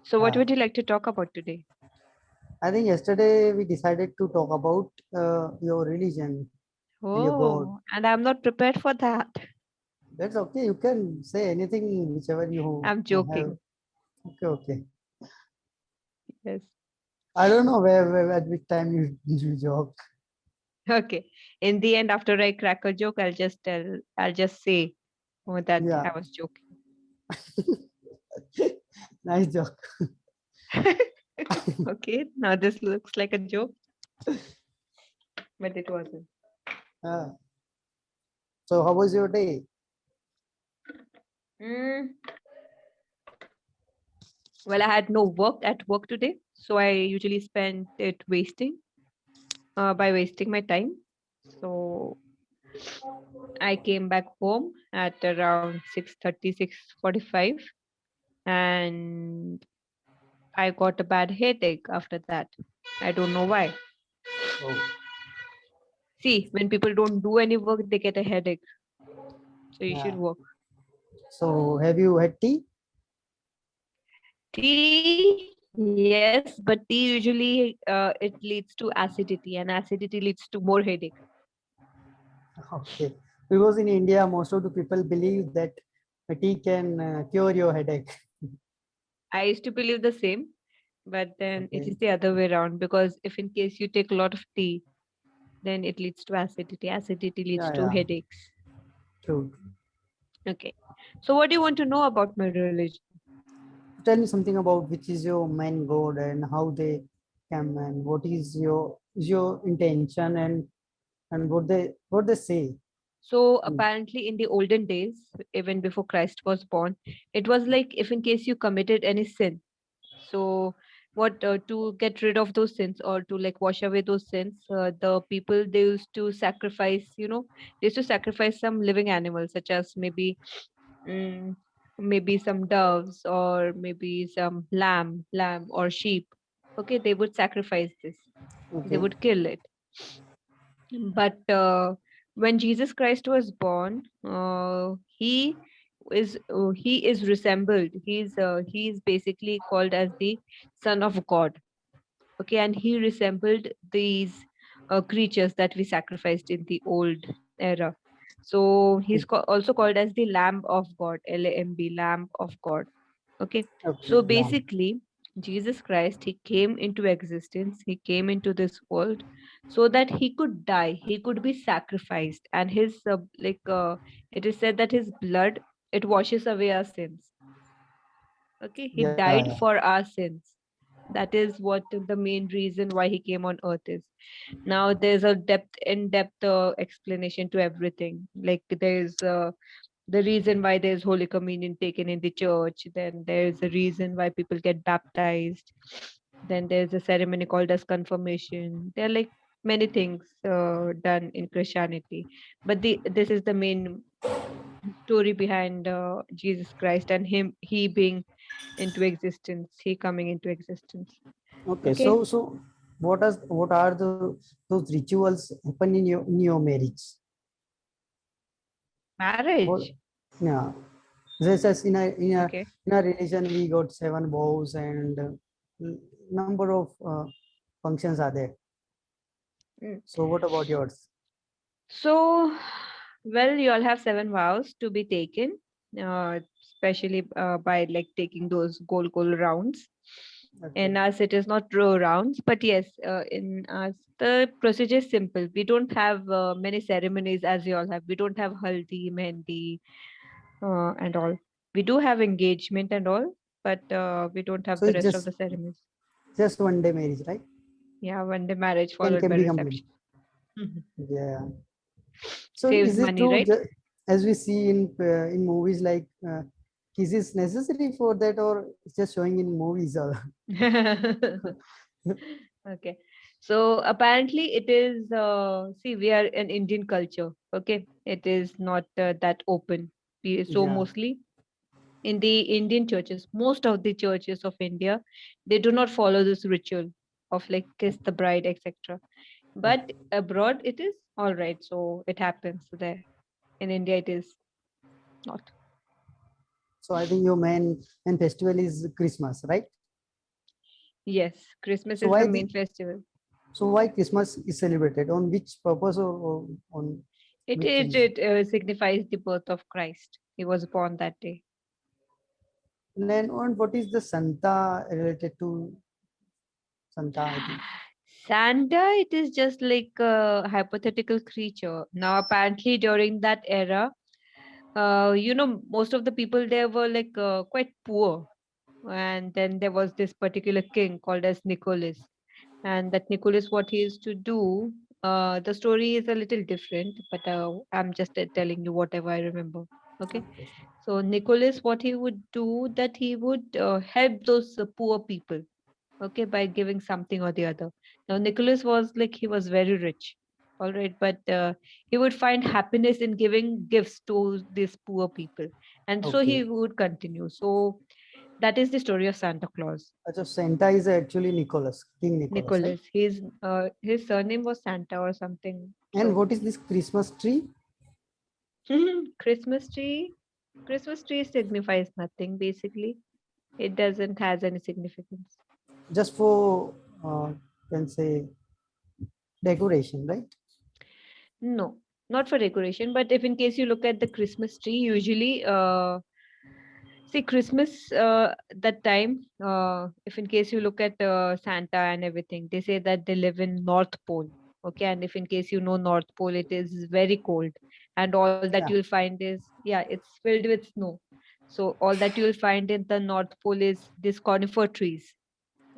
So what Yeah. would you like to talk about today? I think yesterday we decided to talk about your religion and your God. Oh, and I'm not prepared for that. That's okay. You can say anything, whichever you I'm have. joking. Okay, okay. Yes. I don't know where at which time you joke. Okay. In the end, after I crack a joke, I'll just say that Yeah, I was joking. nice joke. Okay. Now this looks like a joke, but it wasn't. Uh, so how was your day? Mm, well, I had no work at work today, so I usually spend it by wasting my time. So I came back home at around 6:30, 6:45, and I got a bad headache after that. I don't know why. Oh, See, when people don't do any work, they get a headache. So you should yeah. work. So have you had tea? Tea, yes, but tea usually it leads to acidity, and acidity leads to more headache. Okay. Because in India, most of the people believe that tea can cure your headache. I used to believe the same, but then it Okay. is the other way around because if in case you take a lot of tea, then it leads to acidity. Acidity leads Yeah, to yeah. headaches. True. Okay. So what do you want to know about my religion? Tell me something about which is your main god and how they come and what is your intention and what they say. So Mm. apparently in the olden days, even before Christ was born, it was like if in case you committed any sin. So what to get rid of those sins or to like wash away those sins, the people they used to sacrifice, they used to sacrifice some living animals such as mm, maybe some doves or maybe some lamb or sheep. Okay, they would sacrifice this. They Okay. would kill it. But when Jesus Christ was born, he is resembled. He is basically called as the Son of God. Okay, and he resembled these creatures that we sacrificed in the old era. So he's Okay. also called as the Lamb of God, Lamb, Lamb of God. Okay, Okay. so Yeah. basically, Jesus Christ, he came into existence, he came into this world so that he could die, he could be sacrificed, and it is said that his blood it washes away our sins. Okay, he Yeah. Yeah. died for our sins. That is what the main reason why he came on earth is. Now there's a in-depth explanation to everything. Like there's the reason why there's Holy Communion taken in the church. Then there's a reason why people get baptized. Then there's a ceremony called as confirmation. There are like many things done in Christianity, but this is the main story behind Jesus Christ and he being into existence, he coming into existence. Okay. Okay, So what are those rituals happen in your marriage? What? marriage. Yeah. Just as Okay. in a religion we got seven vows and number of functions are there. Mm. So what about yours? So, well, you all have 7 vows to be taken, especially by like taking those goal rounds. Okay. In us, it is not row rounds, but yes, in us, the procedure is simple. We don't have many ceremonies as you all have. We don't have haldi, mehendi, and all. We do have engagement and all, but we don't have So the it's rest of the ceremonies. just one day marriage, right? Yeah, one day marriage followed Can by be complete. reception. Mhm. Yeah. So Saves is it money, true right? as we see in movies like is this necessary for that or it's just showing in movies or Okay. So apparently it is, see, we are an Indian culture. Okay. It is not that open. So yeah. mostly in the Indian churches, most of the churches of India, they do not follow this ritual of like kiss the bride, etc. But Okay. abroad it is all right. So it happens there. In India, it is not. So I think your main festival is Christmas, right? Yes, Christmas So is the why main the, festival. so why Christmas is celebrated? On which purpose, or on It which it, reason? it signifies the birth of Christ. He was born that day. And then on what is the Santa related to Santa, I think. Santa, it is just like a hypothetical creature. Now, apparently, during that era, most of the people there were like quite poor. And then there was this particular king called as Nicholas. And that Nicholas, what he used to do, the story is a little different, but I'm just telling you whatever I remember. Okay. So Nicholas, what he would do, that he would help those poor people, okay, by giving something or the other. Now Nicholas was like, he was very rich, all right, but he would find happiness in giving gifts to these poor people, and so he Okay. would continue. So that is the story of Santa Claus. So Santa is actually Nicholas, King Nicholas, right? Nicholas, his surname was Santa or something. And So what is this Christmas tree? Christmas tree, Christmas tree signifies nothing basically. It doesn't has any significance. Just for can say decoration, right? No, not for decoration, but if in case you look at the Christmas tree, usually, see Christmas, that time, if in case you look at Santa and everything, they say that they live in North Pole. Okay, and if in case you know North Pole, it is very cold, and all that Yeah. you'll find is, yeah, it's filled with snow. So all that you'll find in the North Pole is these conifer trees.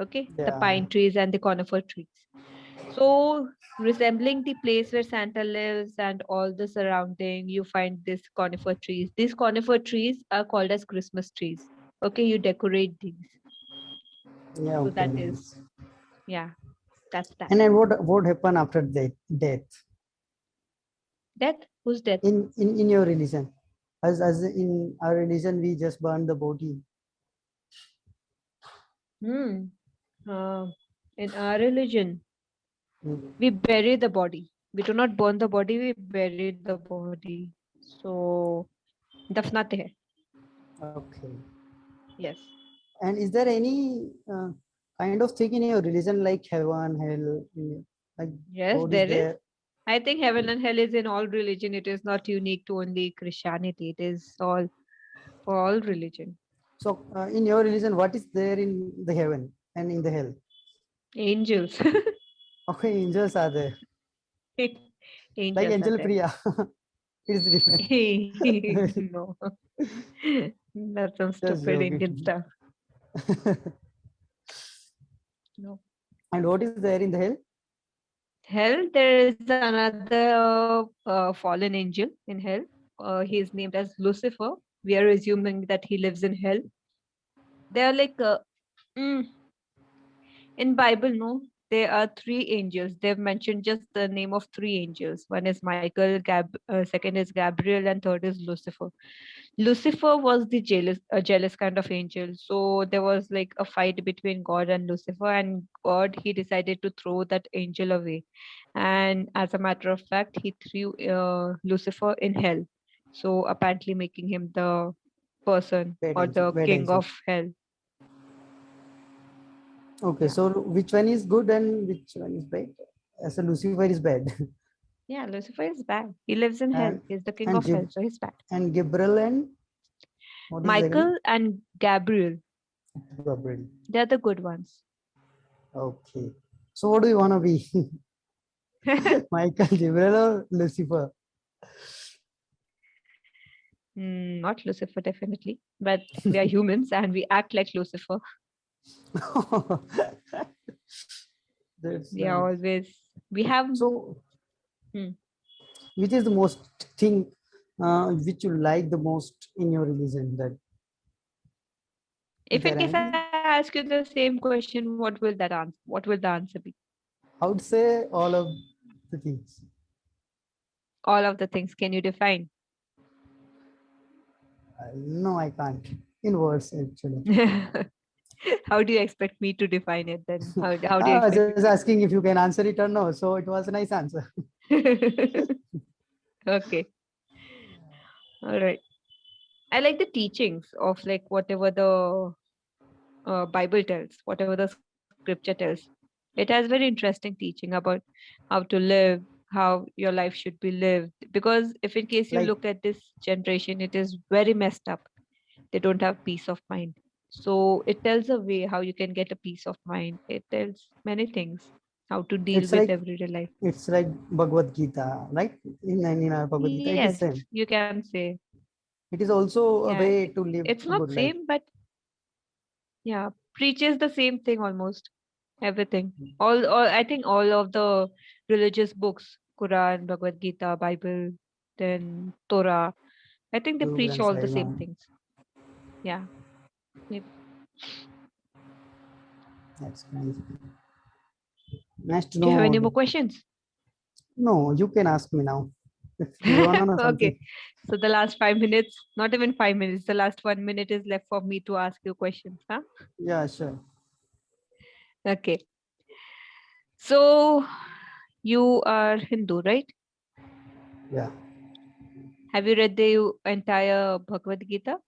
Okay, the Yeah. pine trees and the conifer trees. So, resembling the place where Santa lives and all the surrounding, you find these conifer trees. These conifer trees are called as Christmas trees. Okay, you decorate these. Yeah. So Okay. that is, Nice. yeah, that's that. And then what happened after that death Death? Who's death? in your religion? As in our religion, we just burn the body. Hmm. Uh, in our religion, Mm. we bury the body. We do not burn the body, we bury the body. So, dafnate hai. Okay. Yes. And is there any kind of thing in your religion like heaven, hell? Like Yes, God is there is. there? I think heaven and hell is in all religion. It is not unique to only Christianity. It is all for all religion. So in your religion, what is there in the heaven and in the hell? Angels. Okay, angels are there. Like Angels are Angel there. Priya. It's different. No. That's some Just stupid Indian joking. stuff. No. And what is there in the hell? Hell, there is another fallen angel in hell. He is named as Lucifer. We are assuming that he lives in hell. They are like mm, in Bible, no, there are three angels. They've mentioned just the name of three angels. One is Michael, second is Gabriel, and third is Lucifer. Lucifer was the jealous kind of angel. So there was like a fight between God and Lucifer, and God, he decided to throw that angel away. And as a matter of fact, he threw Lucifer in hell. So apparently making him the person Bad or angel. the Bad king angel. of hell. Okay, Yeah. so which one is good and which one is bad? As a Lucifer is bad. Yeah, Lucifer is bad. He lives in hell. and He's the king and of hell, Gib- so he's bad. and Gabriel and what is the second Michael and Gabriel, one? Gabriel. they're the good ones. Okay. So what do you want to be? Michael, Gabriel, or Lucifer? Not Lucifer, definitely. But we are humans and we act like Lucifer. That's We are nice. always, we have, So, hmm. which is the most thing which you like the most in your religion? That is If in there case I any? ask you the same question, what will the answer be? I would say all of the things. All of the things. Can you define? No, I can't. In words, actually. How do you expect me to define it then? How do you I was expect just asking if you can answer it or no. So it was a nice answer. me? Okay. All right. I like the teachings of like whatever the Bible tells, whatever the scripture tells. scripture tells. It has very interesting teaching about how to live, how your life should be lived. Because if in case you Like look at this generation, it is very messed up. They don't have peace of mind. So it tells a way how you can get a peace of mind. It tells many things, how to deal it's with like everyday life. it's like Bhagavad Gita, right? In our Bhagavad Gita, it is Yes, same. you can say. It is also a Yeah, way to live it's a not good life. same, but yeah, preaches the same thing almost. Everything. All I think all of the religious books, Quran, Bhagavad Gita, Bible, then Torah, I think they Guru preach Granth all the Sahib. same things. Yeah. Maybe. That's nice. Nice to Do you have any know. more questions? No, you can ask me now. If you wanna know something. Okay. So the last 5 minutes, not even 5 minutes, the last 1 minute is left for me to ask you questions, huh? Yeah, sure. Okay. So you are Hindu, right? Yeah. Have you read the entire Bhagavad Gita?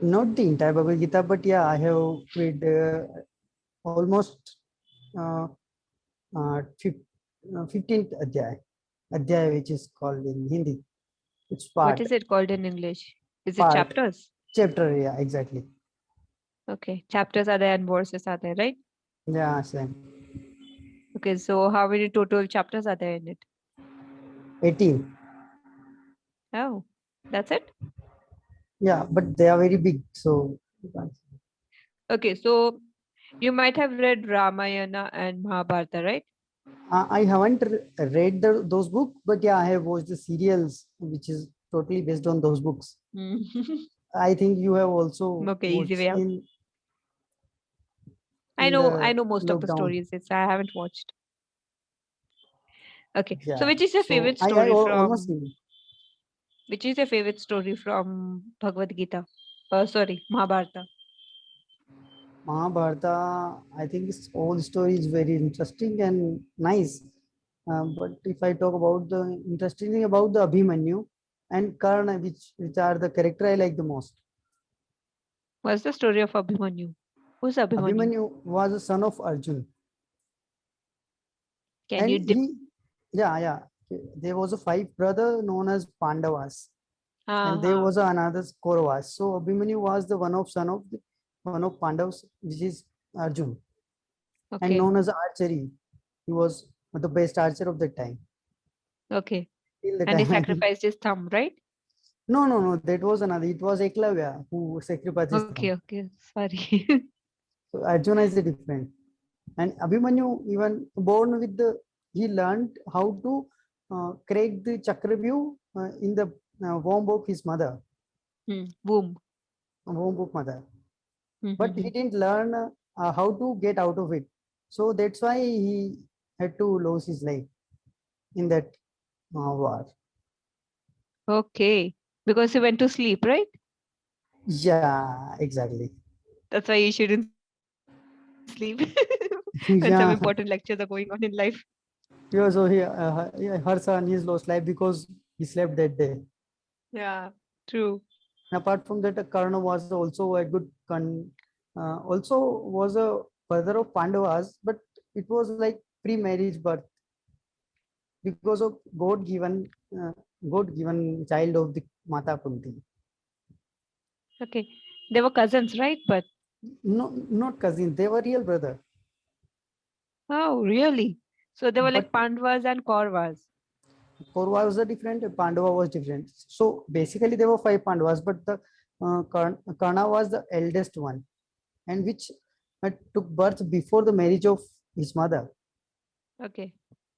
Not the entire Bhagavad Gita, but yeah, I have read almost uh, 15th Adhyay, which is called in Hindi. It's What part, is it called in English? Is it part, chapters? chapter, yeah, exactly. Okay. Chapters are there and verses are there, right? Yeah, same. Okay. So how many total chapters are there in it? 18. Oh, that's it? Yeah, but they are very big, so you can't- Okay. So you might have read Ramayana and Mahabharata, right? I haven't read those books, but yeah, I have watched the serials, which is totally based on those books. Mm. I think you have also Okay, easy watched way out. in I the know most of the lockdown. stories. It's I haven't watched. Okay. So Yeah, which is your so favorite I story almost from which is your favorite story from Bhagavad Gita? Sorry, Mahabharata. Mahabharata. I think its whole story is very interesting and nice. But if I talk about the interesting thing about the Abhimanyu and Karna, which are the character I like the most. What's the story of Abhimanyu? Who's Abhimanyu? Abhimanyu was a son of Arjun, Can and you dip? yeah, there was a five brother known as Pandavas, and there Uh-huh. was another Kauravas. So Abhimanyu was the one of Pandavas, which is Arjun, and Okay. known as archery. He was the best archer of the time. Okay. Till the And he time, I think. sacrificed his thumb, right? No. That was another. It was Eklavya who sacrificed his Okay, thumb. okay. Sorry. So Arjuna is a different. And Abhimanyu, even born with the, he learned how to crack the Chakravyuh in the womb of his mother, Boom. womb of mother. But he Mm-hmm. didn't learn how to get out of it. So that's why he had to lose his life in that war. Okay. Because he went to sleep, right? Yeah, exactly. That's why you shouldn't sleep when some important lectures are Yeah, going on in life. yeah. So her son is lost life because he slept that day. Yeah, true. And apart from that, Karna was also a good also was a brother of Pandavas, but it was like pre-marriage birth because of uh, God given child of the Mata Kunti. Okay. They were cousins, right? But No, not cousin. They were real brother. oh, really? So they were But like Pandavas and Kauravas. Kaurava was a different. Pandava was different. So basically, there were five Pandavas, but the Karna was the eldest one, and which took birth before the marriage of his mother. Okay.